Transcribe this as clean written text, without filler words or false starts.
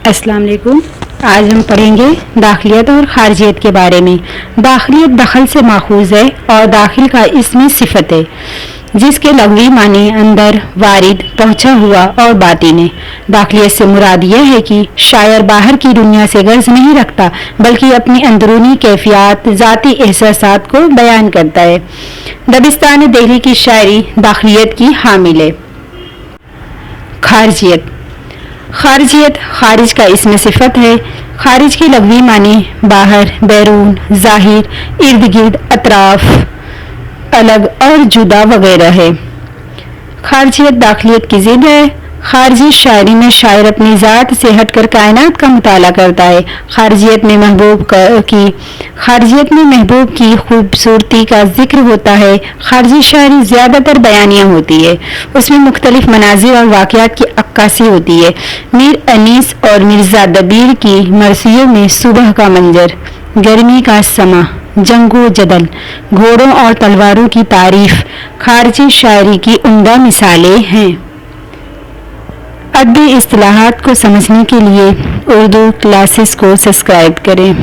السلام علیکم۔ آج ہم پڑھیں گے داخلیت اور خارجیت کے بارے میں۔ داخلیت دخل سے ماخوذ ہے اور داخل کا اسم صفت ہے جس کے لغوی معنی اندر، وارد، پہنچا ہوا اور باطن ہے۔ داخلیت سے مراد یہ ہے کہ شاعر باہر کی دنیا سے غرض نہیں رکھتا بلکہ اپنی اندرونی کیفیات، ذاتی احساسات کو بیان کرتا ہے۔ دبستان دہلی کی شاعری داخلیت کی حامل ہے۔ خارجیت خارج کا اسم صفت ہے۔ خارج کے لغوی معنی باہر، بیرون، ظاہر، ارد گرد، اطراف، الگ اور جدا وغیرہ ہے۔ خارجیت داخلیت کی ضد ہے۔ خارجی شاعری میں شاعر اپنی ذات سے ہٹ کر کائنات کا مطالعہ کرتا ہے۔ خارجیت میں محبوب کی خوبصورتی کا ذکر ہوتا ہے۔ خارجی شاعری زیادہ تر بیانیہ ہوتی ہے۔ اس میں مختلف مناظر اور واقعات کی عکاسی ہوتی ہے۔ میر انیس اور مرزا دبیر کی مرثیوں میں صبح کا منظر، گرمی کا سماں، جنگ و جدل، گھوڑوں اور تلواروں کی تعریف خارجی شاعری کی عمدہ مثالیں ہیں۔ ادبی اصطلاحات کو سمجھنے کے لیے اردو کلاسز کو سبسکرائب کریں۔